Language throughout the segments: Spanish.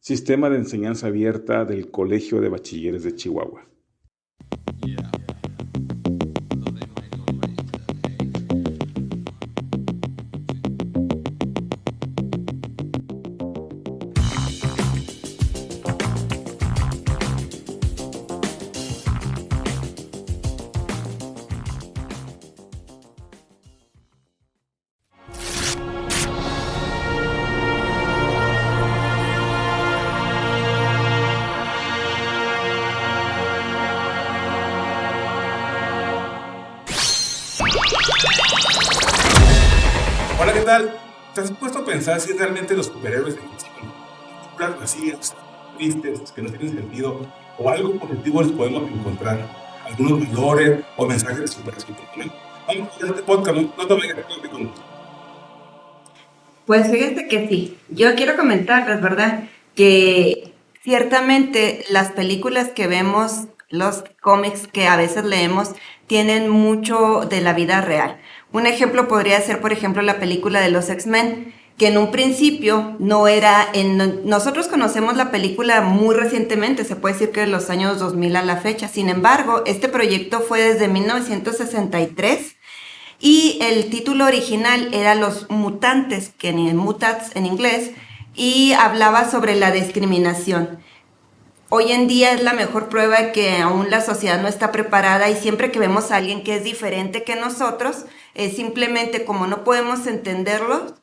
Sistema de enseñanza abierta del Colegio de Bachilleres de Chihuahua. Hola, ¿qué tal? ¿Te has puesto a pensar si realmente los superhéroes existen? Películas vacías, tristes, que no tienen sentido, o algo positivo les podemos encontrar, algunos valores o mensajes de superación personal. Vamos a hacer este podcast, no te vayas a quedar con Pues fíjate que sí, yo quiero comentarles, ¿verdad? Que ciertamente las películas que vemos, los cómics que a veces leemos, tienen mucho de la vida real. Un ejemplo podría ser, por ejemplo, la película de los X-Men, que en un principio no era, nosotros conocemos la película muy recientemente, se puede decir que de los años 2000 a la fecha. Sin embargo, este proyecto fue desde 1963 y el título original era Los Mutantes, que en Mutats en inglés, y hablaba sobre la discriminación. Hoy en día es la mejor prueba de que aún la sociedad no está preparada y siempre que vemos a alguien que es diferente que nosotros, simplemente como no podemos entenderlo,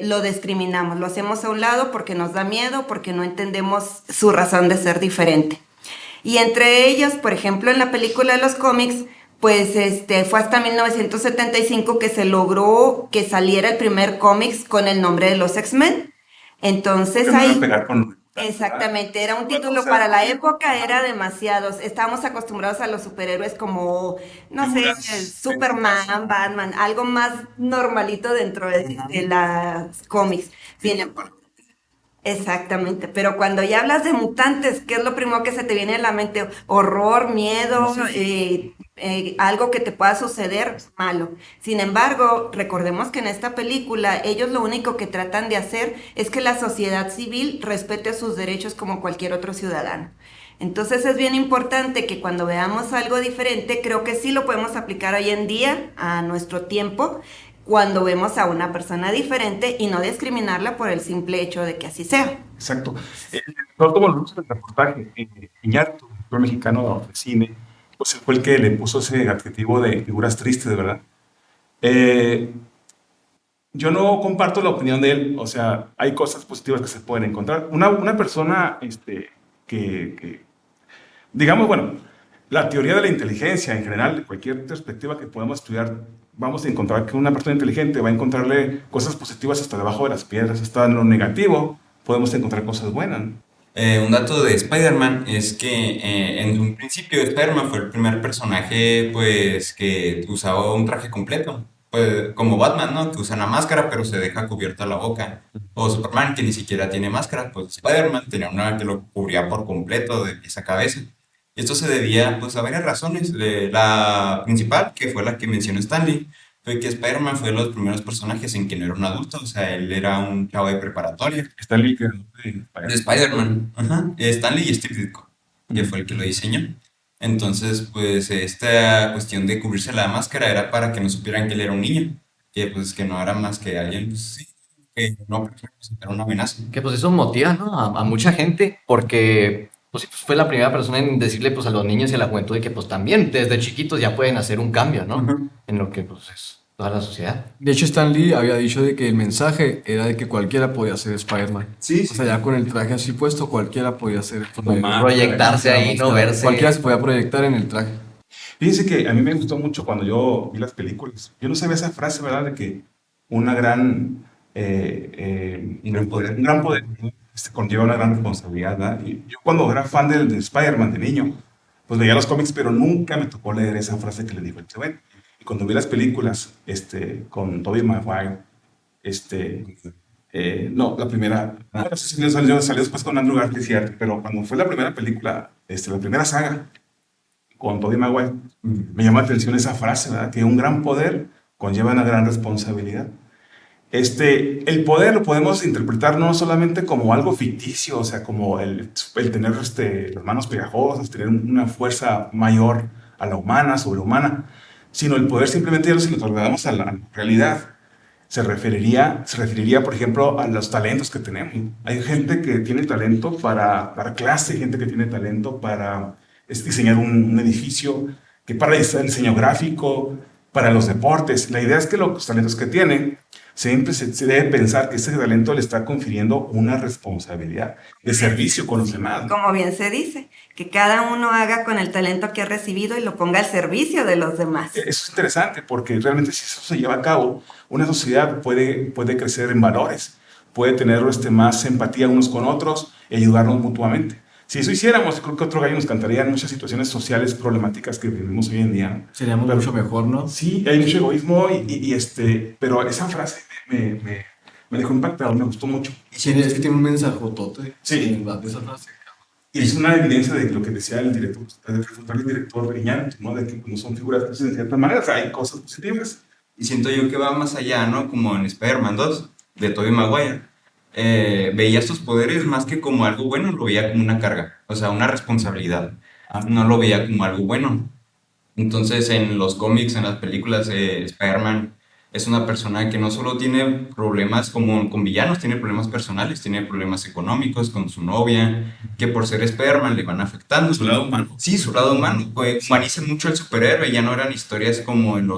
lo discriminamos, lo hacemos a un lado porque nos da miedo, porque no entendemos su razón de ser diferente. Y entre ellos, por ejemplo, en la película de los cómics, pues fue hasta 1975 que se logró que saliera el primer cómics con el nombre de los X-Men. Entonces que no iban a ahí, pegar con... exactamente, era un Bueno, o título sea, para la época, era demasiados. Estábamos acostumbrados a los superhéroes como, no sé, figuras básicas. Superman, Batman, algo más normalito dentro de las cómics. Sin, Exactamente, pero cuando ya hablas de mutantes, ¿qué es lo primero que se te viene a la mente? Horror, miedo, algo que te pueda suceder, malo. Sin embargo, recordemos que en esta película ellos lo único que tratan de hacer es que la sociedad civil respete sus derechos como cualquier otro ciudadano. Entonces es bien importante que cuando veamos algo diferente, creo que sí lo podemos aplicar hoy en día a nuestro tiempo cuando vemos a una persona diferente y no discriminarla por el simple hecho de que así sea. Exacto. No como lo vimos en el reportaje, Iñárritu, actor mexicano de cine, pues él fue el que le puso ese adjetivo de figuras tristes, ¿verdad? Eh, yo no comparto la opinión de él, o sea, hay cosas positivas que se pueden encontrar. Una persona que, digamos, bueno, la teoría de la inteligencia en general, de cualquier perspectiva que podamos estudiar, vamos a encontrar que una persona inteligente va a encontrarle cosas positivas hasta debajo de las piedras, hasta en lo negativo podemos encontrar cosas buenas, ¿no? Un dato de Spider-Man es que en un principio Spider-Man fue el primer personaje pues que usaba un traje completo, pues como Batman, ¿no? Que usa una máscara pero se deja cubierta la boca. O Superman que ni siquiera tiene máscara, pues Spider-Man tenía una que lo cubría por completo de pies a cabeza. Y esto se debía pues a varias razones. La principal, que fue la que mencionó Stanley, fue que Spider-Man fue de los primeros personajes en que no era un adulto, o sea, él era un chavo de preparatoria. Está el que De Spider-Man, ajá. Stanley y Steve Ditko, que fue el que lo diseñó. Entonces, pues esta cuestión de cubrirse la máscara era para que no supieran que él era un niño, que pues que no era más que alguien, pues sí, que no representara una amenaza. Que pues eso motiva, ¿no? A mucha gente porque pues, sí, pues, fue la primera persona en decirle pues a los niños y a la juventud de que pues también desde chiquitos ya pueden hacer un cambio, ¿no? Ujú. En lo que pues es toda la sociedad. De hecho, Stan Lee había dicho de que el mensaje era de que cualquiera podía ser Spider-Man. Sí, O sea, ya con el traje así puesto, cualquiera podía ser Spider-Man. Proyectarse ahí, ¿no? Cualquiera se Verse. podía proyectar en el traje. Fíjense que a mí me gustó mucho cuando yo vi las películas. Yo no sabía esa frase, ¿verdad? De que una gran, un gran poder conlleva una gran responsabilidad, ¿verdad? Y yo cuando era fan de Spider-Man de niño, pues veía los cómics, pero nunca me tocó leer esa frase que le dijo el Cheven. Y cuando vi las películas con Tobey Maguire, este, no, la primera, no sé si salió después con Andrew Garfield, cierto, pero cuando fue la primera película, la primera saga, con Tobey Maguire, me llama la atención esa frase, ¿verdad? Que un gran poder conlleva una gran responsabilidad. El poder lo podemos interpretar no solamente como algo ficticio, o sea, como el tener las manos pegajosas, tener una fuerza mayor a la humana, sobrehumana, sino el poder simplemente, si lo trasladamos a la realidad, se referiría, por ejemplo, a los talentos que tenemos. Hay gente que tiene talento para dar clase, gente que tiene talento para diseñar un edificio, que para el diseño gráfico, para los deportes. La idea es que los talentos que tienen, siempre se debe pensar que ese talento le está confiriendo una responsabilidad de servicio con los demás, ¿no? Como bien se dice, que cada uno haga con el talento que ha recibido y lo ponga al servicio de los demás. Eso es interesante porque realmente si eso se lleva a cabo, una sociedad puede crecer en valores, puede tener más empatía unos con otros y ayudarnos mutuamente. Si eso hiciéramos, creo que otro gallo nos cantaría en muchas situaciones sociales problemáticas que vivimos hoy en día, ¿no? Seríamos Pero mucho mejor, ¿no? sí, hay mucho egoísmo pero esa frase me dejó impactado, me gustó mucho. Es que tiene un mensajotote. Sí. De esa frase. Y es una evidencia de lo que decía el director, el director Iñárritu, ¿no? De que no son figuras que de cierta manera, o sea, hay cosas positivas. Y siento yo que va más allá, ¿no? Como en Spider-Man 2, de Tobey Maguire. Veía estos poderes más que como algo bueno, lo veía como una carga, o sea, una responsabilidad. No lo veía como algo bueno. Entonces, en los cómics, en las películas, Spider-Man es una persona que no solo tiene problemas como con villanos, tiene problemas personales, tiene problemas económicos con su novia, que por ser Spider-Man le van afectando. Su lado humano. Sí, su lado humano. Pues, humaniza mucho al superhéroe, ya no eran historias como en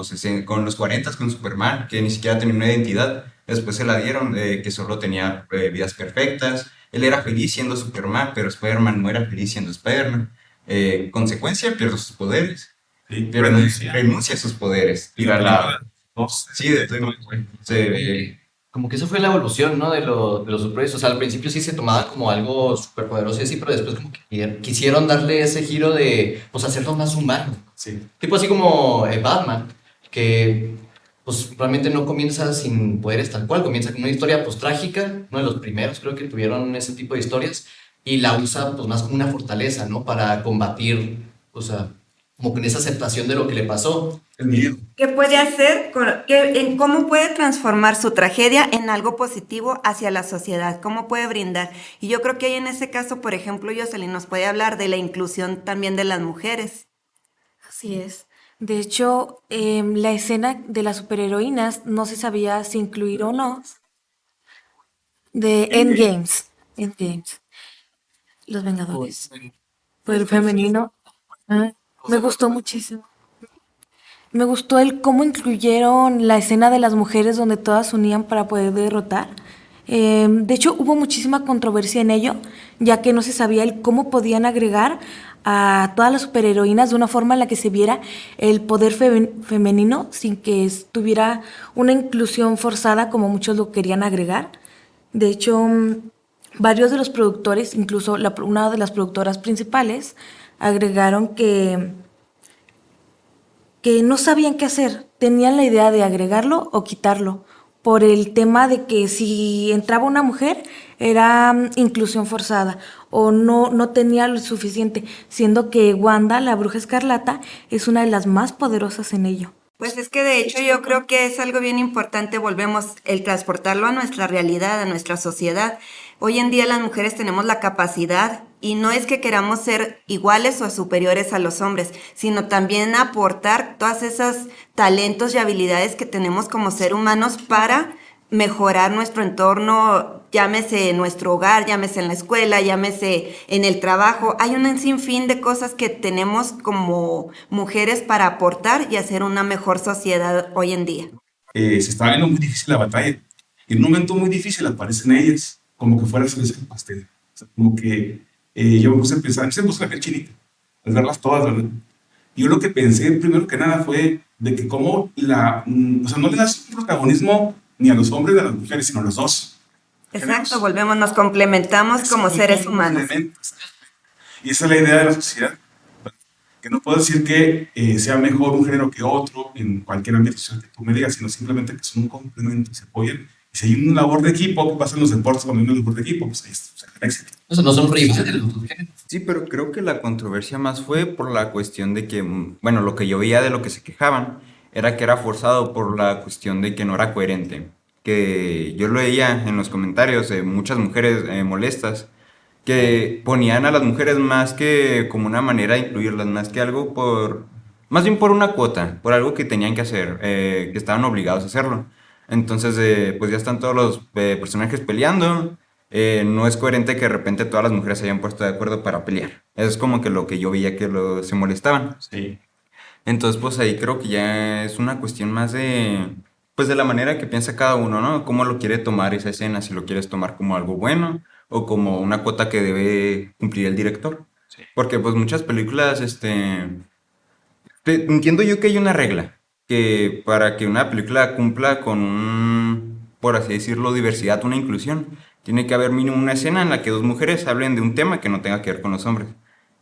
con los 40 con Superman, que ni siquiera tenía una identidad. Después se la dieron, que solo tenía vidas perfectas. Él era feliz siendo Superman, pero Spider-Man no era feliz siendo Spider-Man. Consecuencia, pierde sus poderes. Sí, Pero renuncia a sus poderes. Tira la... Sí, de todo. Como que eso fue la evolución, ¿no? De los superhéroes. O sea, al principio sí se tomaba como algo súper poderoso y así, pero después como que quisieron darle ese giro de, pues, hacerlo más humano. Sí. Tipo así como Batman, que pues realmente no comienza sin poderes tal cual, comienza con una historia pues trágica, uno de los primeros creo que tuvieron ese tipo de historias, y la usa pues más como una fortaleza, ¿no? Para combatir, o sea, como con esa aceptación de lo que le pasó. El miedo. ¿Qué puede hacer? ¿Cómo puede transformar su tragedia en algo positivo hacia la sociedad? ¿Cómo puede brindar? Y yo creo que ahí en ese caso, por ejemplo, Jocelyn nos puede hablar de la inclusión también de las mujeres. Así es. De hecho, la escena de las superheroínas no se sabía si incluir o no. De Endgames. Los Vengadores. Poder femenino. Me gustó muchísimo. Me gustó el cómo incluyeron la escena de las mujeres donde todas se unían para poder derrotar. De hecho, hubo muchísima controversia en ello, ya que no se sabía el cómo podían agregar a todas las superheroínas de una forma en la que se viera el poder femenino sin que tuviera una inclusión forzada como muchos lo querían agregar. De hecho, varios de los productores, incluso una de las productoras principales, agregaron que no sabían qué hacer, tenían la idea de agregarlo o quitarlo, por el tema de que si entraba una mujer era inclusión forzada o no tenía lo suficiente, siendo que Wanda, la bruja escarlata, es una de las más poderosas en ello. Pues es que de hecho yo creo que es algo bien importante, volvemos, el transportarlo a nuestra realidad, a nuestra sociedad. Hoy en día las mujeres tenemos la capacidad, y no es que queramos ser iguales o superiores a los hombres, sino también aportar todas esas talentos y habilidades que tenemos como ser humanos para mejorar nuestro entorno, llámese nuestro hogar, llámese en la escuela, llámese en el trabajo. Hay un sinfín de cosas que tenemos como mujeres para aportar y hacer una mejor sociedad hoy en día. Se estaba viendo muy difícil la batalla. Y en un momento muy difícil aparecen ellas, como que fuera a hacerse el pastel. O sea, como que yo me puse a pensar, se me puso la piel chinita, al verlas todas, ¿verdad? Yo lo que pensé, primero que nada, fue de que como o sea, no le das un protagonismo ni a los hombres ni a las mujeres, sino a los dos. Exacto, volvemos, nos complementamos como seres humanos. Y esa es la idea de la sociedad. Que no puedo decir que sea mejor un género que otro en cualquier ámbito social que tú me digas, sino simplemente que son un complemento, se apoyan. Y si hay una labor de equipo, ¿qué pasa en los deportes cuando hay una labor de equipo? Pues ahí está, o sea, el éxito. O sea, no son rivales los dos géneros. Sí, pero creo que la controversia más fue por la cuestión de que, bueno, lo que yo veía de lo que se quejaban era que era forzado por la cuestión de que no era coherente. que yo lo leía en los comentarios de muchas mujeres molestas, que ponían a las mujeres más que como una manera de incluirlas, más que algo más bien por una cuota, por algo que tenían que hacer, que estaban obligados a hacerlo. Entonces, pues ya están todos los personajes peleando. No es coherente que de repente todas las mujeres se hayan puesto de acuerdo para pelear. Es como que lo que yo veía que se molestaban. Sí. Entonces, pues ahí creo que ya es una cuestión más pues de la manera que piensa cada uno, ¿no? Cómo lo quiere tomar esa escena, si lo quieres tomar como algo bueno o como una cuota que debe cumplir el director. Sí. Porque pues muchas películas, entiendo yo que hay una regla, que para que una película cumpla con por así decirlo, diversidad, una inclusión, tiene que haber mínimo una escena en la que dos mujeres hablen de un tema que no tenga que ver con los hombres.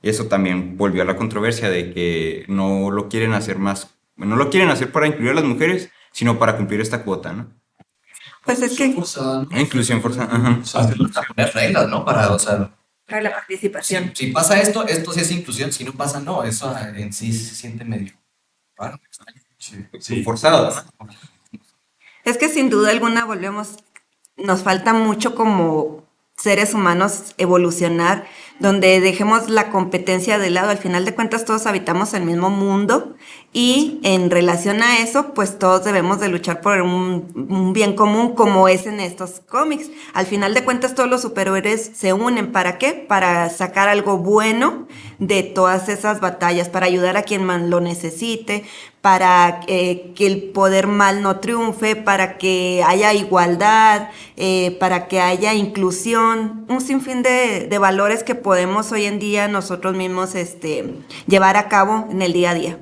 Y eso también volvió a la controversia de que no lo quieren hacer no lo quieren hacer para incluir a las mujeres, sino para cumplir esta cuota, ¿no? Pues es que Forzada, ¿no? Inclusión forzada, ajá. Para poner reglas, ¿no? Para, o sea, para la participación. si pasa esto, esto sí es inclusión, si no pasa, no. Eso en sí se siente medio raro, extraño. Sí. Forzado, ¿no? Es que sin duda alguna nos falta mucho como seres humanos evolucionar, donde dejemos la competencia de lado. Al final de cuentas todos habitamos el mismo mundo y en relación a eso, pues todos debemos de luchar por un bien común como es en estos cómics. Al final de cuentas todos los superhéroes se unen. ¿Para qué? Para sacar algo bueno de todas esas batallas, para ayudar a quien más lo necesite, para que el poder mal no triunfe, para que haya igualdad, para que haya inclusión, un sinfín de valores que podemos hoy en día nosotros mismos llevar a cabo en el día a día.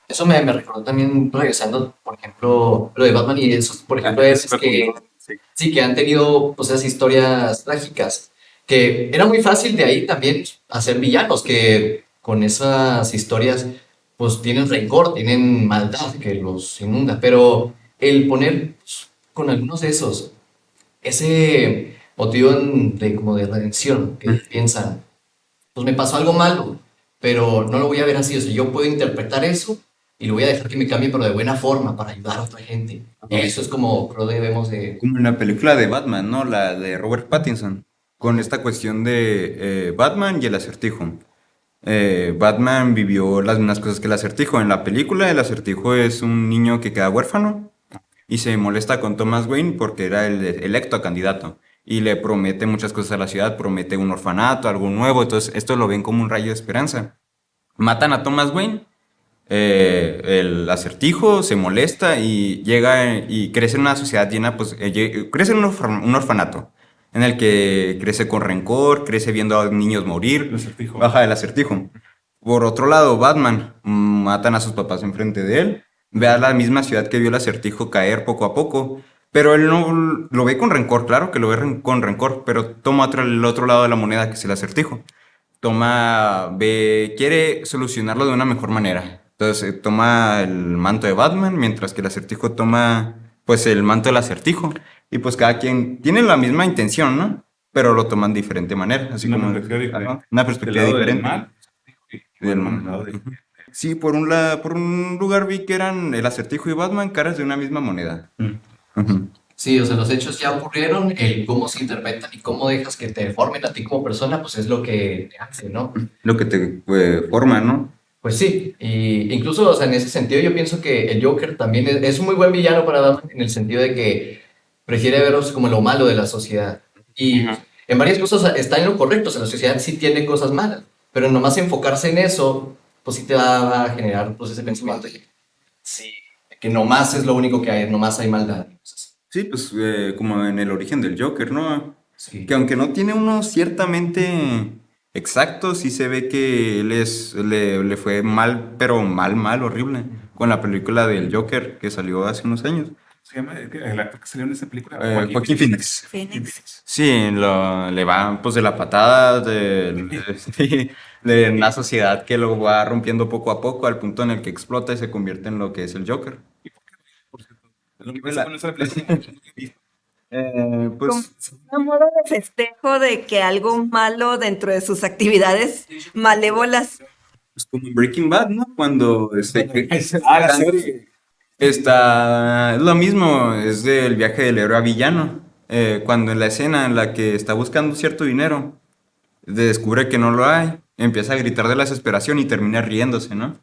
Eso me recordó también, regresando, por ejemplo, lo de Batman y esos, por ejemplo, es que Sí. sí, que han tenido pues, esas historias trágicas, que era muy fácil de ahí también hacer villanos, que con esas historias pues tienen rencor, tienen maldad que los inunda, pero el poner pues, con algunos de esos ese motivo de como de redención, que piensan, pues me pasó algo malo, pero no lo voy a ver así, o sea, yo puedo interpretar eso y lo voy a dejar que me cambie, pero de buena forma, para ayudar a otra gente. Eso es como creo debemos de... Como en la película de Batman, ¿no? La de Robert Pattinson, con esta cuestión de Batman y el acertijo. Batman vivió las mismas cosas que el acertijo. En la película, el acertijo es un niño que queda huérfano y se molesta con Thomas Wayne porque era el electo a candidato. Y le promete muchas cosas a la ciudad, promete un orfanato, algo nuevo. Entonces, esto lo ven como un rayo de esperanza. Matan a Thomas Wayne, el acertijo se molesta y llega y crece en una sociedad llena, pues crece en un orfanato en el que crece con rencor, crece viendo a niños morir. El acertijo. Baja el acertijo. Por otro lado, Batman, matan a sus papás enfrente de él, ve a la misma ciudad que vio el acertijo caer poco a poco, pero él no lo ve con rencor, claro que lo ve con rencor, pero toma el otro lado de la moneda, que es el acertijo. Quiere solucionarlo de una mejor manera. Entonces toma el manto de Batman, mientras que el acertijo toma pues el manto del acertijo. Y pues cada quien tiene la misma intención, ¿no? Pero lo toman de diferente manera. Así Una como perspectiva diferente. ajá, una perspectiva Del lado del diferente. mal, y Del Batman mal. del lado del- Ujú. Sí, por un lugar vi que eran el acertijo y Batman caras de una misma moneda. Ujú. Sí, o sea, los hechos ya ocurrieron, el cómo se interpretan y cómo dejas que te formen a ti como persona, pues es lo que te hace, ¿no? Lo que te forma, ¿no? Pues sí, y incluso, o sea, en ese sentido yo pienso que el Joker también es un muy buen villano para Batman en el sentido de que prefiere verlos como lo malo de la sociedad. Y en varias cosas está en lo correcto, o sea, la sociedad sí tiene cosas malas, pero nomás enfocarse en eso, pues sí te va a generar pues ese pensamiento de que, sí, que nomás es lo único que hay, nomás hay maldad. Sí, pues como en el origen del Joker, ¿no? Sí. Que aunque no tiene uno ciertamente exacto, sí se ve que le fue mal, pero mal, horrible, con la película del Joker que salió hace unos años. Se llama el actor que salió en esa película. Joaquín Phoenix. Phoenix. Sí, le va pues de la patada, sí, de una sociedad que lo va rompiendo poco a poco al punto en el que explota y se convierte en lo que es el Joker. Por cierto. Es lo que pasa con esa película. Como Pues un modo de festejo de que algo malo dentro de sus actividades malévolas. como en Breaking Bad, ¿no? Cuando La serie. Es lo mismo, es del viaje del héroe a villano. Cuando en la escena en la que está buscando cierto dinero, descubre que no lo hay, empieza a gritar de la desesperación y termina riéndose, ¿no?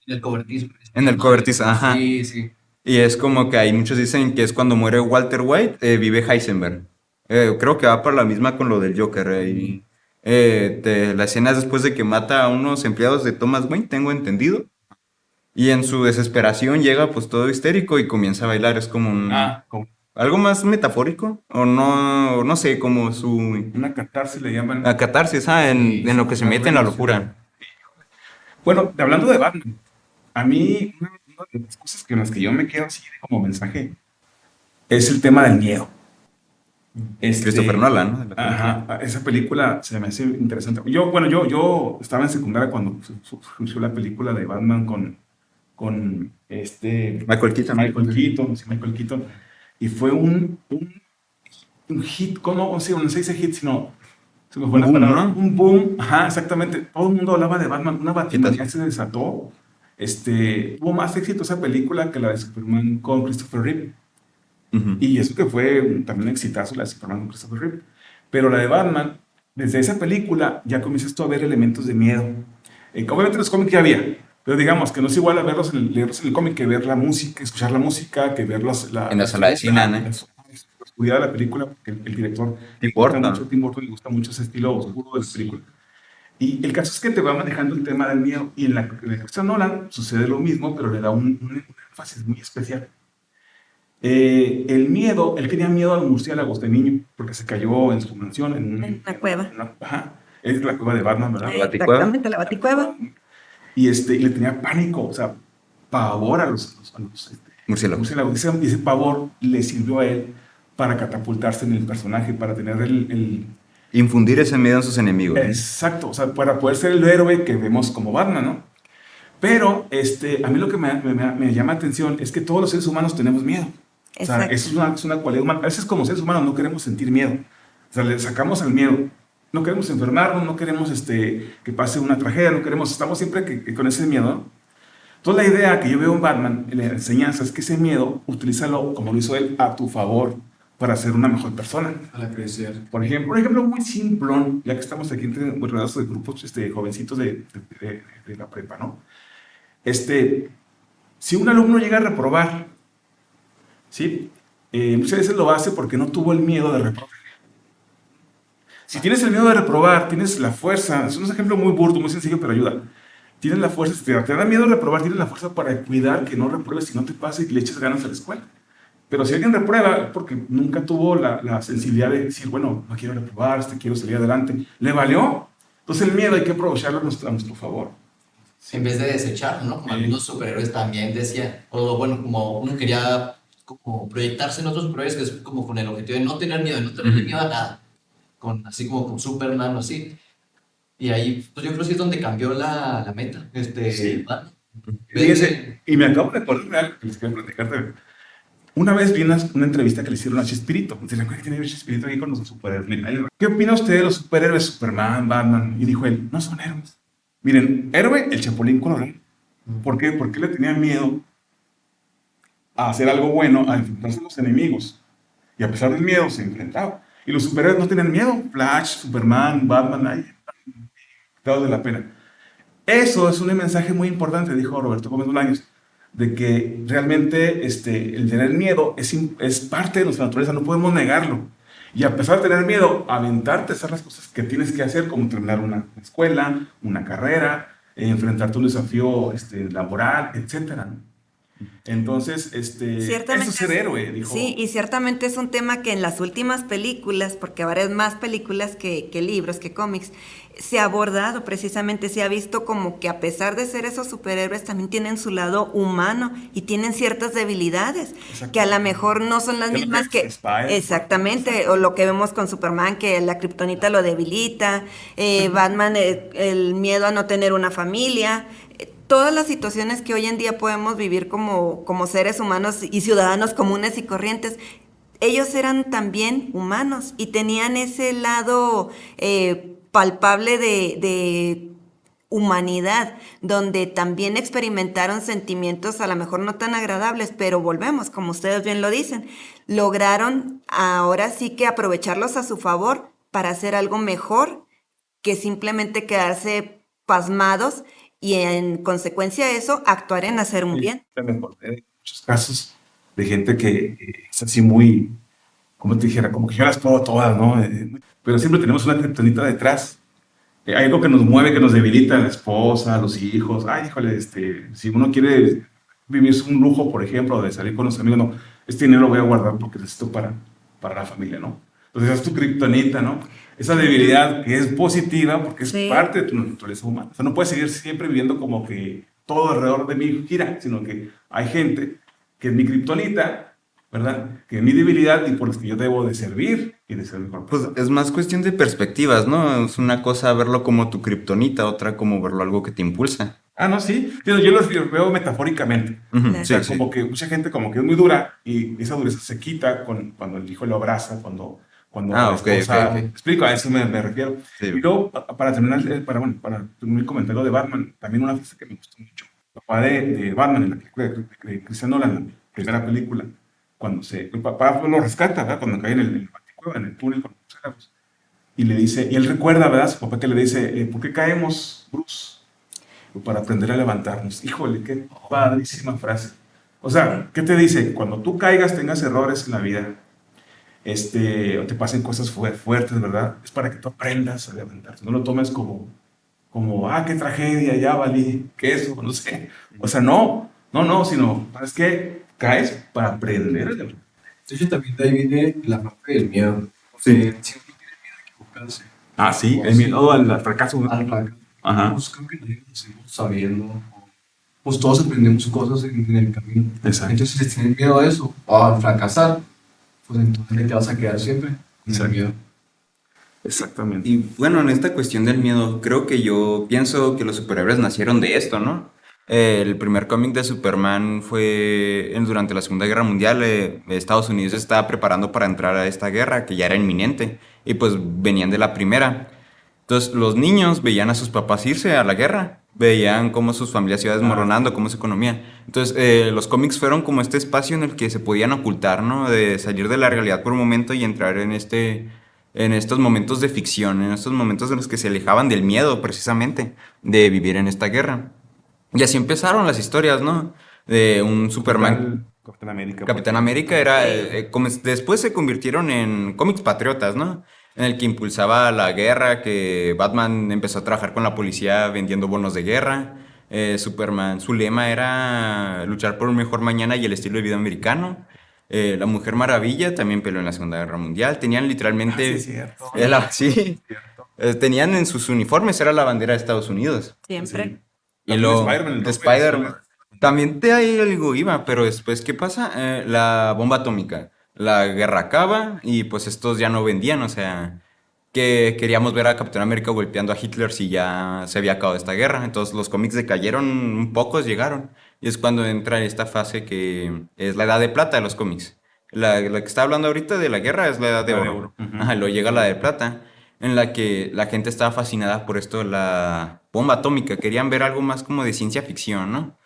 El cobertizo. En el cobertizo, ajá. Sí, sí. Y es como que hay muchos dicen que es cuando muere Walter White, vive Heisenberg. Creo que va por la misma con lo del Joker. La escena es después de que mata a unos empleados de Thomas Wayne, tengo entendido. Y en su desesperación llega pues todo histérico y comienza a bailar. Es como Como algo más metafórico. O no sé, como su una catarsis le llaman. la catarsis, en lo que se mete en la locura. Bueno, hablando de Batman, a mí una de las cosas en las que yo me quedo así como mensaje es el tema del miedo. Christopher Nolan, ¿no? De la película. Ajá, esa película se me hace interesante. Yo estaba en secundaria cuando surgió la película de Batman con Michael Keaton. Michael Keaton, sí, Michael Keaton, y fue un hit, ¿cómo se dice? No se dice hit, sino se me fue Un la boom, palabra, ¿no? un boom, ajá, exactamente. Todo el mundo hablaba de Batman, una Hitazo. batimania se desató. Tuvo más éxito esa película que la de Superman con Christopher Reeve. Ujú. Y eso que fue también un exitazo la de Superman con Christopher Reeve. Pero la de Batman, desde esa película ya comienzas tú a ver elementos de miedo. Obviamente los cómics ya había, pero digamos que no es igual a leerlos en el cómic que ver la música, escuchar la música, que ver En la sala de cine, ¿no? la oscuridad de la película, porque el director Tim Burton. Tim Burton le gusta mucho ese estilo oscuro de la película. Y el caso es que te va manejando el tema del miedo. Y en la Christopher Nolan sucede lo mismo, pero le da un énfasis muy especial. El miedo, él tenía miedo a los murciélagos de niño, porque se cayó en su mansión, En una cueva. Ajá, es la cueva de Batman, ¿verdad? Baticueva. Exactamente, la Baticueva. Y le tenía pánico, o sea, pavor a los Murciélago. murciélagos. Ese pavor le sirvió a él para catapultarse en el personaje, para tener Infundir ese miedo en sus enemigos, ¿no? exacto, o sea, para poder ser el héroe que vemos como Batman, ¿no? Pero a mí lo que me llama la atención es que todos los seres humanos tenemos miedo. O sea, Exacto. eso es una cualidad humana. A veces como seres humanos no queremos sentir miedo. O sea, le sacamos el miedo. No queremos enfermarnos, no queremos que pase una tragedia, no queremos, estamos siempre con ese miedo, ¿no? Entonces la idea que yo veo en Batman, en la enseñanza, es que ese miedo, utilízalo como lo hizo él, a tu favor, para ser una mejor persona. Para crecer. Por ejemplo muy simplón, ya que estamos aquí entre rodeados de grupos jovencitos de la prepa, ¿no? Si un alumno llega a reprobar, ¿sí? Muchas veces lo hace porque no tuvo el miedo de reprobar. Si tienes el miedo de reprobar, tienes la fuerza, es un ejemplo muy burdo, muy sencillo, pero ayuda. Tienes la fuerza, si te da miedo de reprobar, tienes la fuerza para cuidar que no repruebes y no te pase y le eches ganas a la escuela. Pero si alguien reprueba, es porque nunca tuvo la sensibilidad de decir, bueno, no quiero reprobar, quiero salir adelante. ¿Le valió? Entonces el miedo hay que aprovecharlo a nuestro favor. En vez de desechar, ¿no? Como algunos superhéroes también decían, o bueno, como uno quería como proyectarse en otros superhéroes que es como con el objetivo de no tener miedo, de no tener miedo a nada, así como con Superman o así. Y ahí, pues yo creo que sí es donde cambió la meta, Sí. Batman. Fíjense, y me acabo de acordar de algo que les quiero platicar también. Una vez vi una entrevista que le hicieron a Chespirito. Se le que tiene Chespirito ahí con los superhéroes. ¿Qué opina usted de los superhéroes? Superman, Batman. Y dijo él, no son héroes. Miren, héroe, el Chapulín Colorado. ¿Por qué? Porque le tenía miedo a hacer algo bueno, a enfrentarse a los enemigos. Y a pesar del miedo, se enfrentaba. Y los superhéroes no tenían miedo. Flash, Superman, Batman, ahí, dados de la pena. Eso es un mensaje muy importante, dijo Roberto Gómez Bolaños, de que realmente el tener miedo es parte de nuestra naturaleza, no podemos negarlo. Y a pesar de tener miedo, aventarte a hacer las cosas que tienes que hacer, como terminar una escuela, una carrera, enfrentarte a un desafío laboral, etcétera, ¿no? Entonces, eso es ser héroe, dijo. Sí, y ciertamente es un tema que en las últimas películas, porque ahora es más películas que libros, que cómics, se ha abordado precisamente, se ha visto como que a pesar de ser esos superhéroes también tienen su lado humano y tienen ciertas debilidades que a lo mejor no son las Que lo mismas que que... Spider-Man. Exactamente, o lo que vemos con Superman, que la kriptonita lo debilita, Batman, el miedo a no tener una familia, todas las situaciones que hoy en día podemos vivir como seres humanos y ciudadanos comunes y corrientes, ellos eran también humanos y tenían ese lado palpable de humanidad, donde también experimentaron sentimientos a lo mejor no tan agradables, pero volvemos, como ustedes bien lo dicen, lograron ahora sí que aprovecharlos a su favor para hacer algo mejor que simplemente quedarse pasmados y en consecuencia de eso actuar en hacer un Sí, bien. me acordé de muchos casos de gente que es así muy, como te dijera, como que yo las puedo todas, ¿no? Pero siempre tenemos una kriptonita detrás. Hay algo que nos mueve, que nos debilita, la esposa, los hijos. Ay, híjole, si uno quiere vivir un lujo, por ejemplo, de salir con los amigos, no, este dinero lo voy a guardar porque necesito para la familia, ¿no? Entonces es tu kriptonita, ¿no? Esa debilidad que es positiva porque es Sí. parte de tu naturaleza humana. O sea, no puedes seguir siempre viviendo como que todo alrededor de mí gira, sino que hay gente que es mi kriptonita, ¿verdad? Que es mi debilidad y por las que yo debo de servir y de ser mejor Pues persona. es más cuestión de perspectivas, ¿no? Es una cosa verlo como tu kriptonita, otra como verlo algo que te impulsa. Ah, no, sí. Yo los veo metafóricamente. Ujú, Claro. O sí, sea, sí. como que mucha gente como que es muy dura y esa dureza se quita cuando el hijo lo abraza, cuando Ah, la ok, esposa... ok. Explico, a eso me refiero. Sí. Y luego, para terminar, para terminar el comentario de Batman, también una frase que me gustó mucho. El papá de Batman en la película de Christian Nolan, la primera película, el papá lo rescata, ¿verdad? Cuando cae en el Baticueva, en el túnel con los murciélagos. Y le dice, y él recuerda, ¿verdad? Su papá que le dice, ¿por qué caemos, Bruce? Para aprender a levantarnos. Híjole, qué padrísima frase. O sea, ¿qué te dice? Cuando tú caigas, tengas errores en la vida, o te pasen cosas fuertes, ¿verdad? Es para que tú aprendas a levantarte. No lo tomes qué tragedia, ya valí, que eso, no sé. O sea, no, sino, ¿sabes qué? Caes para aprender a levantarte. De hecho, también de ahí viene la parte del miedo. Sí. Porque si uno tiene miedo a equivocarse, Ah, sí, o el miedo al fracaso. ¿No? al fracaso, Ajá. pues creo que nadie lo hacemos sabiendo. Pues todos aprendemos cosas en el camino. Exacto. Entonces, si tienes miedo a eso, o a fracasar, pues entonces ahí te vas a quedar siempre en el Exacto. miedo. Exactamente. Y bueno, en esta cuestión del miedo, creo que yo pienso que los superhéroes nacieron de esto, ¿no? El primer cómic de Superman fue durante la Segunda Guerra Mundial. Estados Unidos se estaba preparando para entrar a esta guerra, que ya era inminente, y pues venían de la primera. Entonces los niños veían a sus papás irse a la guerra, veían cómo sus familias se iban desmoronando, cómo su economía. Entonces los cómics fueron como este espacio en el que se podían ocultar, ¿no? De salir de la realidad por un momento y entrar en estos momentos de ficción, en estos momentos en los que se alejaban del miedo precisamente de vivir en esta guerra. Y así empezaron las historias, ¿no? De un Superman. Capitán América. Capitán América era, después se convirtieron en cómics patriotas, ¿no? En el que impulsaba la guerra, que Batman empezó a trabajar con la policía vendiendo bonos de guerra. Superman, su lema era luchar por un mejor mañana y el estilo de vida americano. La Mujer Maravilla también peleó en la Segunda Guerra Mundial. Tenían literalmente... Sí, es cierto. Sí. Cierto. Tenían en sus uniformes, era la bandera de Estados Unidos. Siempre. Sí. Y También lo Spider-Man, el de rojo y azul. Spider-Man. También te hay algo iba, pero después, ¿qué pasa? La bomba atómica. La guerra acaba y pues estos ya no vendían, o sea, que queríamos ver a Capitán América golpeando a Hitler si ya se había acabado esta guerra. Entonces los cómics decayeron, pocos llegaron. Y es cuando entra esta fase que es la edad de plata de los cómics. La que está hablando ahorita de la guerra es la edad de La de oro. oro. Ujú. Ajá, luego llega la de plata, en la que la gente estaba fascinada por esto de la bomba atómica. Querían ver algo más como de ciencia ficción, ¿no?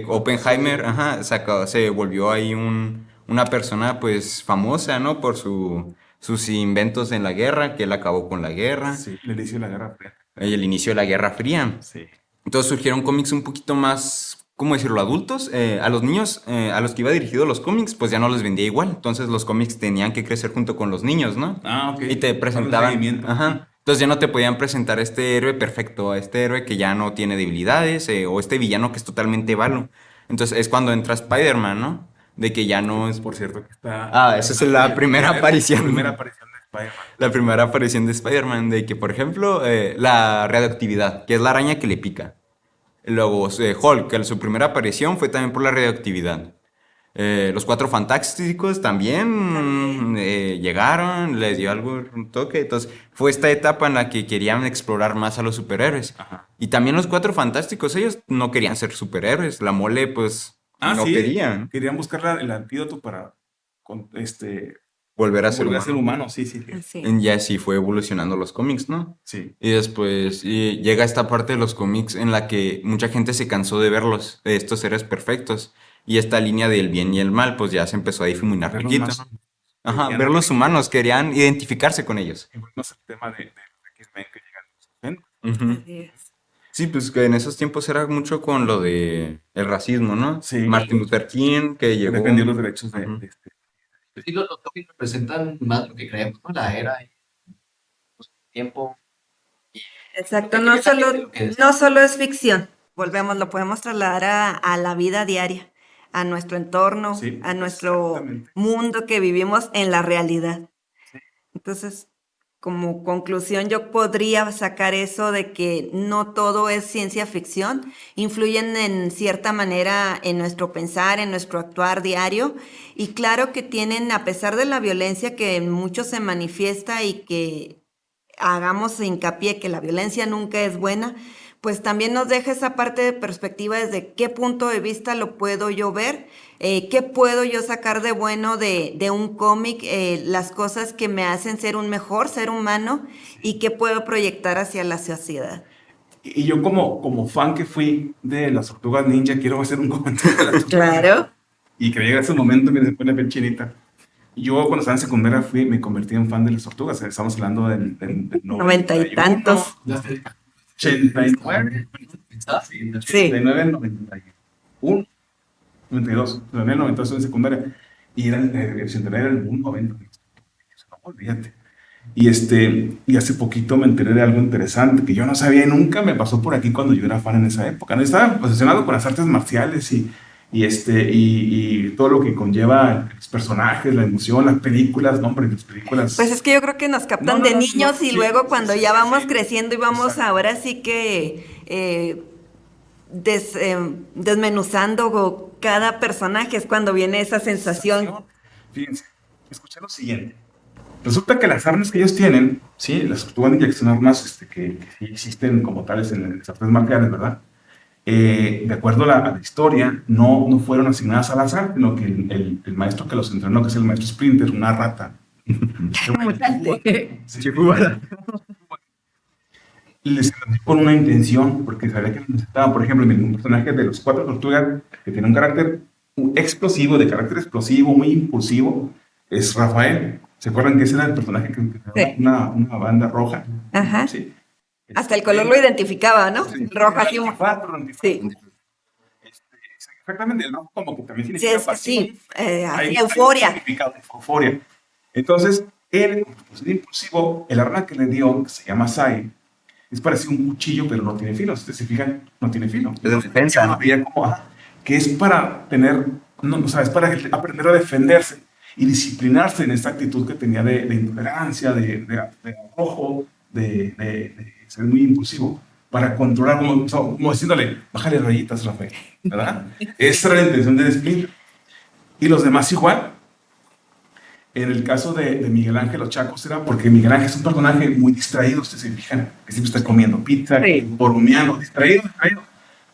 Oppenheimer, ajá, se volvió ahí una persona pues famosa, ¿no? Por sus inventos en la guerra, que él acabó con la guerra, Sí, el inicio de la Guerra Fría. y el inicio de la Guerra Fría. Sí. Entonces surgieron cómics un poquito más, ¿cómo decirlo?, adultos. A los niños, a los que iba dirigido los cómics, pues ya no les vendía igual. Entonces los cómics tenían que crecer junto con los niños, ¿no? Ah, ok. Y te Darle presentaban... seguimiento. Ajá. Entonces ya no te podían presentar este héroe perfecto, a este héroe que ya no tiene debilidades, o este villano que es totalmente malo. Entonces es cuando entra Spider-Man, ¿no? De que ya no es... Por cierto, que está... Ah, esa es la primera aparición. La primera aparición de Spider-Man. La primera aparición de Spider-Man, de que, por ejemplo, la radioactividad, que es la araña que le pica. Luego, Hulk, que su primera aparición fue también por la radioactividad. Los Cuatro Fantásticos también llegaron, les dio algo, un toque. Entonces, fue esta etapa en la que querían explorar más a los superhéroes. Ajá. Y también los Cuatro Fantásticos, ellos no querían ser superhéroes. La Mole, pues, Ah, no sí. querían. Querían buscar el antídoto para volver a ser Volver a ser humano. humano, sí, sí. Sí. Y así fue evolucionando los cómics, ¿no? Sí. Y después llega esta parte de los cómics en la que mucha gente se cansó de verlos, de estos seres perfectos. Y esta línea del bien y el mal, pues ya se empezó a difuminar Verlos poquito, más. ¿no? Ajá, Querían verlos humanos, querían identificarse con ellos. Y volvemos al tema de X-Men que llegan a los 60. Ujú. Así es. Sí, pues que en esos tiempos era mucho con lo de el racismo, ¿no? Sí. Martin Luther King, que Que llegó. defendió los derechos de, Ujú. de este. Sí, los cómics representan más lo que creemos, ¿no? La era, pues, tiempo. Exacto, Lo que- no solo es ficción. Volvemos, lo podemos trasladar a la vida diaria, a nuestro entorno, Sí, a nuestro exactamente. mundo que vivimos en la realidad. Entonces, como conclusión, yo podría sacar eso de que no todo es ciencia ficción, influyen en cierta manera en nuestro pensar, en nuestro actuar diario, y claro que tienen, a pesar de la violencia que en muchos se manifiesta y que hagamos hincapié que la violencia nunca es buena, pues también nos deja esa parte de perspectiva desde qué punto de vista lo puedo yo ver, qué puedo yo sacar de bueno de un cómic, las cosas que me hacen ser un mejor ser humano y qué puedo proyectar hacia la sociedad. Y yo como fan que fui de las Tortugas Ninja, quiero hacer un comentario de las Tortugas Claro. Y que llega ese momento, mira, se pone la piel chinita. Yo cuando estaba en secundaria me convertí en fan de las Tortugas. Estamos hablando del 90 y tantos. 89, Sí. 89, 91, 92, 99, 92 en secundaria. Y era el centenario del mundo 90. No, olvídate. Y hace poquito me enteré de algo interesante que yo no sabía y nunca me pasó por aquí cuando yo era fan en esa época, ¿no? Estaba obsesionado con las artes marciales y todo lo que conlleva los personajes, la emoción, las películas, no, hombre, las películas. Pues es que yo creo que nos captan No, de no, no, niños no, y sí, luego sí, cuando sí, ya sí, vamos sí. creciendo y vamos Exacto. ahora sí que desmenuzando cada personaje es cuando viene esa sensación. Fíjense, escuché lo siguiente. Resulta que las armas que ellos tienen, sí, las tortugas ninja, que son armas que sí existen como tales en las artes marciales, ¿verdad? De acuerdo a la historia, no fueron asignadas al azar, sino que el maestro que los entrenó, que es el maestro Splinter, una rata. Sí, les entrenó con una intención, porque sabía que lo necesitaban. Por ejemplo, un personaje de los cuatro tortugas que tiene un carácter explosivo, de carácter explosivo, muy impulsivo, es Rafael. ¿Se acuerdan que ese era el personaje que Sí. una banda roja? Ajá. Sí. Hasta el color lo identificaba, ¿no? Sí. Rojo así. 24, 24. Sí. Exactamente, el rojo como que también Sí, significa es que pasión. sí, así, Hay euforia. un significado de euforia. Entonces, él, pues, es impulsivo, el arma que le dio, que se llama Sai, es parecido a un cuchillo, pero no tiene filo. Si ustedes se fijan, no tiene filo. Es de defensa, ¿no? Había como, que es para tener, no, o sea, es para aprender a defenderse y disciplinarse en esta actitud que tenía de intolerancia, de arrojo, de ser muy impulsivo, para controlar, como diciéndole, bájale rayitas, Rafael, ¿verdad? Esa era la intención de Splinter. Y los demás igual. En el caso de Miguel Ángel Los Chacos era porque Miguel Ángel es un personaje muy distraído, ustedes se fijan, que siempre está comiendo pizza, Sí. borumeando, distraído.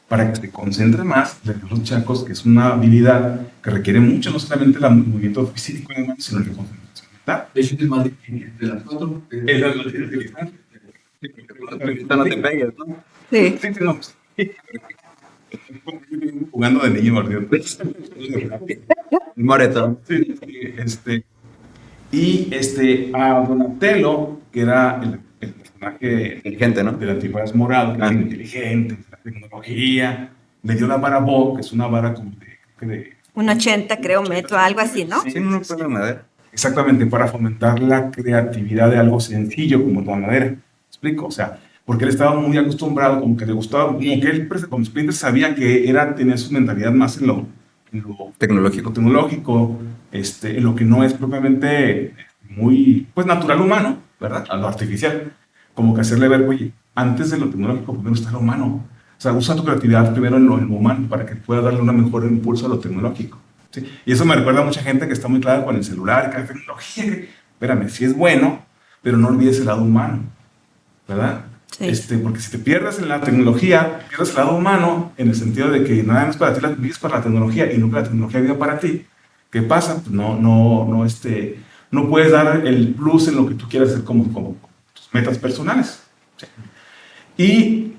Para que se concentre más, le dio Los Chacos, que es una habilidad que requiere mucho, no solamente el movimiento físico y demás, sino la concentración mental. De hecho, es más difícil de las cuatro. Es la velocidad de utilizar. No te pegues, ¿no? Sí. Sí, no. Jugando de niño mordido. Moreto. Sí, y a Donatello, que era el personaje Inteligente, ¿no? de la antigüedad morado, que era inteligente, de la tecnología, le dio la vara Bo, que es una vara como de Un 80, creo, metro, algo así, ¿no? Sí, no puede de madera. exactamente para fomentar la creatividad de algo sencillo como la madera. ¿Me explico? O sea, porque él estaba muy acostumbrado, como que le gustaba, como que él, como Splinter, sabía que tenía su mentalidad más en lo Tecnológico. tecnológico, en lo que no es propiamente muy, pues, natural humano, ¿verdad? A lo artificial. Como que hacerle ver, oye, antes de lo tecnológico, primero está lo humano. O sea, usa tu creatividad primero en lo humano para que pueda darle un mejor impulso a lo tecnológico. ¿Sí? Y eso me recuerda a mucha gente que está muy clara con el celular, que la tecnología. Espérame, sí es bueno, pero no olvides el lado humano, ¿verdad? Sí. Porque si te pierdes en la tecnología, pierdes el lado humano en el sentido de que nada más para ti vives para la tecnología y no que la tecnología viva para ti. ¿Qué pasa? Pues no puedes dar el plus en lo que tú quieras hacer como tus metas personales. ¿Sí?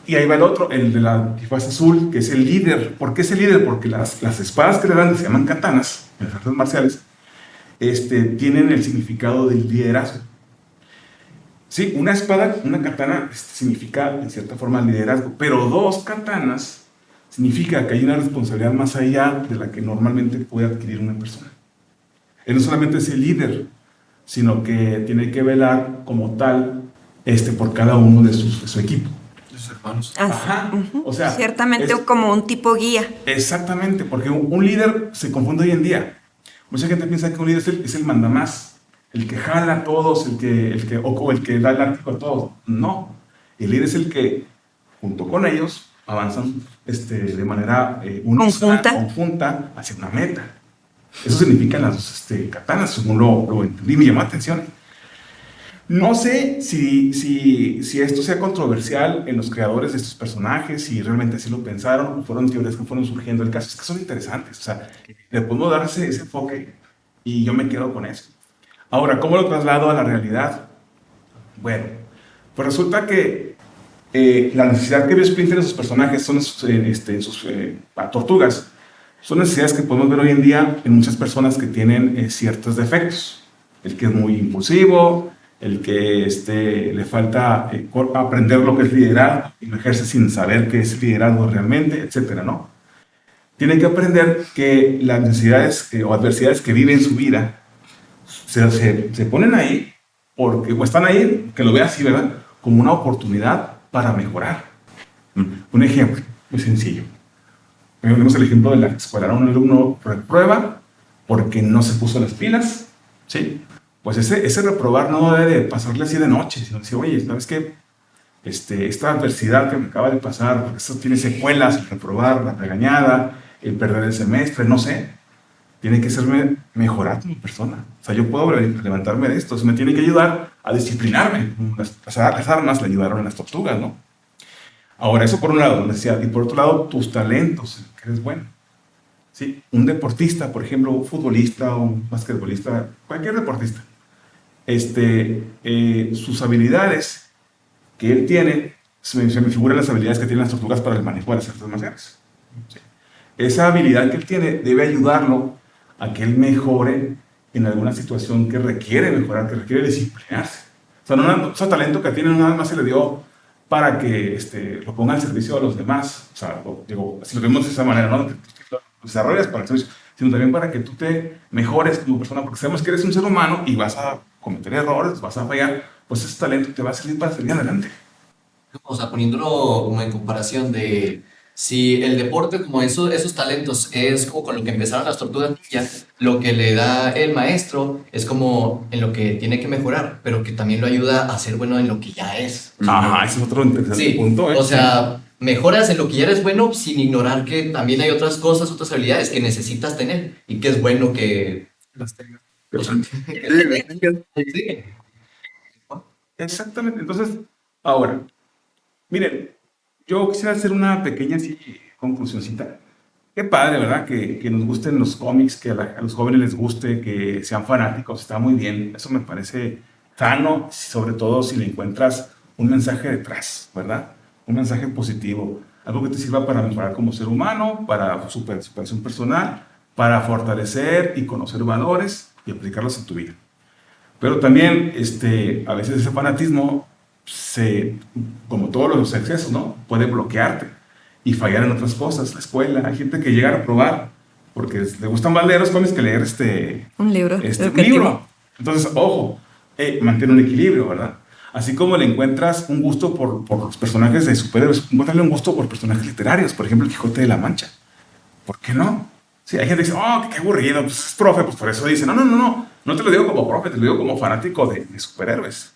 Y ahí va el otro, el de la antifaz azul, que es el líder. ¿Por qué es el líder? Porque las espadas que le dan, que se llaman katanas, en las artes marciales, tienen el significado del liderazgo. Sí, una espada, una katana, significa en cierta forma liderazgo, pero dos katanas significa que hay una responsabilidad más allá de la que normalmente puede adquirir una persona. Él no solamente es el líder, sino que tiene que velar como tal por cada uno de su equipo. Los hermanos. Ajá, o sea, Ciertamente es- como un tipo guía. exactamente, porque un líder se confunde hoy en día. Mucha gente piensa que un líder es el mandamás, el que jala a todos, o el que da el látigo a todos. No, el líder es el que, junto con ellos, avanzan de manera unísona, conjunta hacia una meta. Eso significan las dos katanas, según lo entendí, me llamó la atención. No sé si esto sea controversial en los creadores de estos personajes, si realmente así lo pensaron, o fueron teorías que fueron surgiendo. El caso es que son interesantes, o sea, le podemos dar ese enfoque y yo me quedo con eso. Ahora, ¿cómo lo traslado a la realidad? Bueno, pues resulta que la necesidad que vio Splinter en sus personajes son en sus tortugas. Son necesidades que podemos ver hoy en día en muchas personas que tienen ciertos defectos. El que es muy impulsivo, el que le falta aprender lo que es liderazgo y lo ejerce sin saber qué es liderazgo realmente, etcétera, ¿no? Tienen que aprender que las necesidades o adversidades que vive en su vida se ponen ahí, o están ahí, que lo vea así, ¿verdad? Como una oportunidad para mejorar. Un ejemplo muy sencillo. Vemos el ejemplo de la escuela. Un alumno reprueba porque no se puso las pilas, ¿sí? Pues ese reprobar no debe de pasarle así de noche, sino decir, oye, ¿sabes qué? Esta adversidad que me acaba de pasar, porque esto tiene secuelas, el reprobar, la regañada, el perder el semestre, no sé. Tiene que hacerme mejorar como persona. O sea, yo puedo levantarme de esto. Eso me tiene que ayudar a disciplinarme. Las armas le ayudaron a las tortugas, ¿no? Ahora, eso por un lado, necesidad. Y por otro lado, tus talentos, que eres bueno. ¿Sí? Un deportista, por ejemplo, un futbolista, un basquetbolista, cualquier deportista, sus habilidades que él tiene, se me figuran las habilidades que tienen las tortugas para el manejo de las artes marciales. ¿Sí? Esa habilidad que él tiene debe ayudarlo a que él mejore en alguna situación que requiere mejorar, que requiere disciplinarse. O sea, no ese talento que tiene nada más se le dio para que lo ponga al servicio de los demás. O sea, digo, si lo vemos de esa manera, ¿no? Que lo desarrollas para el servicio, sino también para que tú te mejores como persona, porque sabemos que eres un ser humano y vas a cometer errores, vas a fallar, pues ese talento te va a servir para salir adelante. O sea, poniéndolo como en comparación de si el deporte, como esos talentos, es como con lo que empezaron las tortugas ninja, lo que le da el maestro es como en lo que tiene que mejorar, pero que también lo ayuda a ser bueno en lo que ya es. Ajá, ese es otro interesante punto. O sea, mejoras en lo que ya eres bueno sin ignorar que también hay otras cosas, otras habilidades que necesitas tener y que es bueno que Las tengas. Sí. Exactamente. Entonces, ahora, miren, yo quisiera hacer una pequeña así, conclusioncita. Qué padre, ¿verdad? Que nos gusten los cómics, que a los jóvenes les guste, que sean fanáticos, está muy bien. Eso me parece sano, sobre todo si le encuentras un mensaje detrás, ¿verdad? Un mensaje positivo, algo que te sirva para mejorar como ser humano, para superación personal, para fortalecer y conocer valores y aplicarlos en tu vida. Pero también, a veces ese fanatismo, como todos los excesos, ¿no? Puede bloquearte y fallar en otras cosas. La escuela, hay gente que llega a reprobar porque le gustan más leer los cómics que leer Un libro un educativo. libro. Entonces, ojo, mantén un equilibrio, ¿verdad? Así como le encuentras un gusto por los personajes de superhéroes, encuéntrale un gusto por personajes literarios, por ejemplo, el Quijote de la Mancha. ¿Por qué no? Sí, hay gente que dice, oh, qué aburrido, pues es profe, pues por eso dice, no te lo digo como profe, te lo digo como fanático de superhéroes.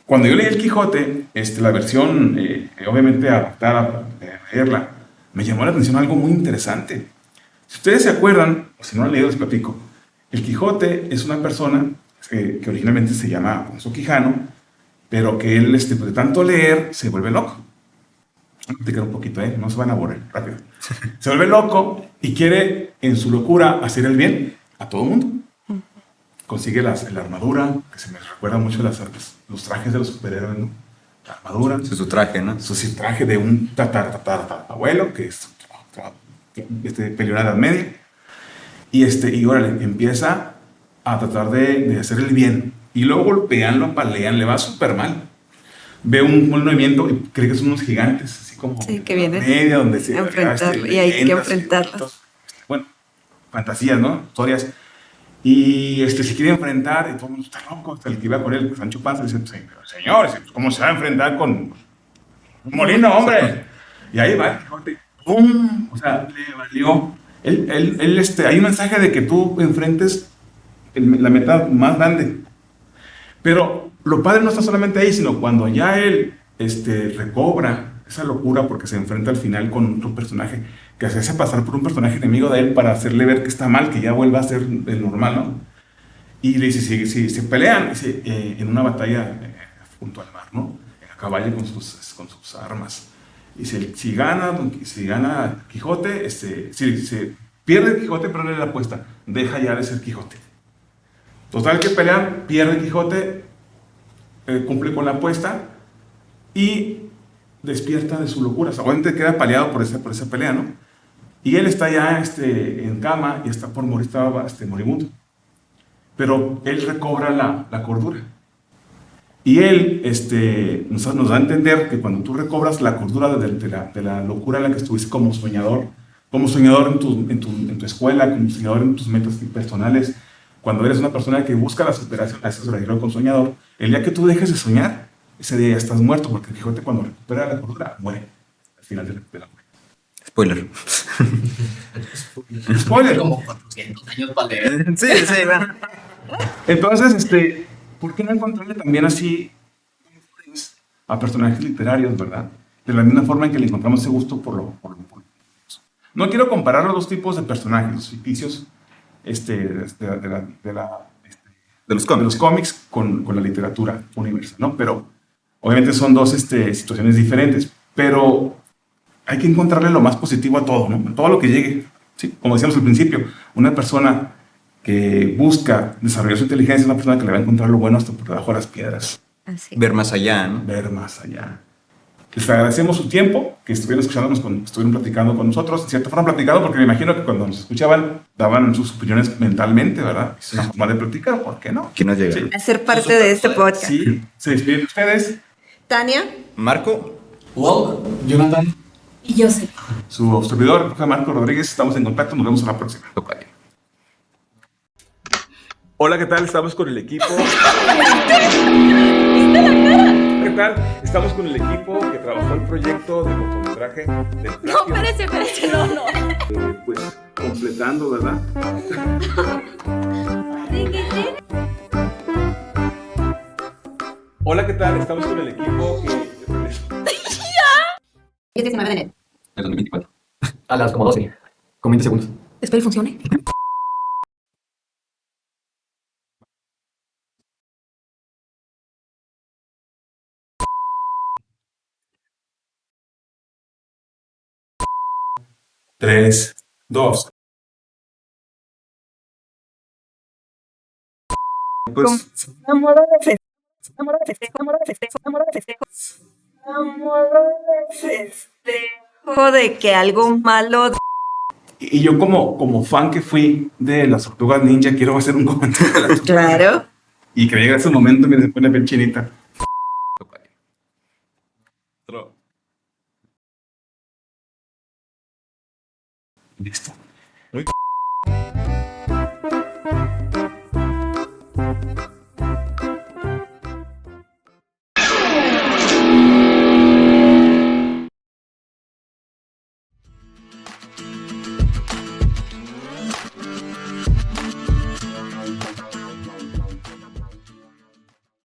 Cuando yo leí el Quijote, la versión, obviamente adaptada para leerla, me llamó la atención algo muy interesante. Si ustedes se acuerdan, o si no lo han leído, les platico. El Quijote es una persona que originalmente se llama Alonso Quijano, pero que él, de tanto leer, se vuelve loco. Voy a platicar un poquito, no se van a aburrir, rápido. Se vuelve loco y quiere, en su locura, hacer el bien a todo el mundo. consigue la armadura, que se me recuerda mucho los trajes de los superhéroes, ¿no? La armadura, Su traje, ¿no? su traje de un abuelo, que es peleó en la Edad Media, y órale, empieza a tratar de hacer el bien, y luego golpean, lo apalean, le va súper mal. Ve un movimiento y cree que son unos gigantes, así como Sí, que vienen media, donde se a enfrentarlo, y hay que leyendas enfrentarlos. bueno, fantasías, ¿no? Historias. Y se quiere enfrentar, y todo el mundo está loco. Hasta el que iba con él, Sancho Panza, dice: señor, ¿cómo se va a enfrentar con un molino, hombre? Y ahí va el Quijote, ¡pum! O sea, le valió. Hay un mensaje de que tú enfrentes la meta más grande. Pero lo padre no está solamente ahí, sino cuando ya él recobra esa locura porque se enfrenta al final con otro personaje que se hace pasar por un personaje enemigo de él para hacerle ver que está mal, que ya vuelva a ser el normal, ¿no? Y le dice, si se pelean dice, en una batalla junto al mar, ¿no? A caballo con sus armas. Y si gana Quijote, si se pierde Quijote, pero no le la apuesta, deja ya de ser Quijote. Total que pelean, pierde Quijote, cumple con la apuesta y despierta de su locura. O sea, obviamente queda paliado por esa pelea, ¿no? Y él está ya en cama y está por morir, estaba moribundo. Pero él recobra la cordura. Y él nos da a entender que cuando tú recobras la cordura de la locura en la que estuviste como soñador en tu escuela, como soñador en tus metas personales, cuando eres una persona que busca la superación, a eso se refiere con soñador, el día que tú dejes de soñar, ese día ya estás muerto, porque el Quijote cuando recupera la cordura, muere al final de la muerte. Spoiler. Spoiler. Como 400 años para leer. Sí, sí, bueno. Entonces, ¿por qué no encontrarle también así a personajes literarios, verdad? De la misma forma en que le encontramos ese gusto por lo. No quiero comparar los dos tipos de personajes, los ficticios, de De los de los cómics. cómics con la literatura universal, ¿no? Pero obviamente son dos situaciones diferentes, pero hay que encontrarle lo más positivo a todo, ¿no? A todo lo que llegue. ¿Sí? Como decíamos al principio, una persona que busca desarrollar su inteligencia es una persona que le va a encontrar lo bueno hasta por debajo de las piedras, Así. Ver más allá, ¿no? ver más allá. Les agradecemos su tiempo, que estuvieron escuchándonos, estuvieron platicando con nosotros, en cierta forma platicando, porque me imagino que cuando nos escuchaban daban sus opiniones mentalmente, ¿verdad? Es una forma de platicar, ¿por qué no? ¿Quién nos llega? Sí. A ser parte de este podcast. Sí, se despiden ustedes, Tania. Marco, Wow, Jonathan. Y yo sé. su servidor, Jorge Marco Rodríguez, estamos en contacto, nos vemos a la próxima. tocayo. Hola, ¿qué tal? Estamos con el equipo. ¿Qué tal? Estamos con el equipo que trabajó el proyecto de cortometraje del No, espérese, no, no. pues completando, ¿verdad? Hola, ¿qué tal? Estamos con el equipo que... 19 de enero. El 2024. A las como 12. Con 20 segundos. Espero y funcione. Tres, dos. Pues, A modo de festejo, a modo de festejo, a modo de festejo, a modo de festejo. A modo de festejo de que algo malo. y yo como fan que fui de las Tortugas Ninja, quiero hacer un comentario de las Tortugas. Claro. Y que llega ese momento y me pone bien chinita. Tocayo. Listo.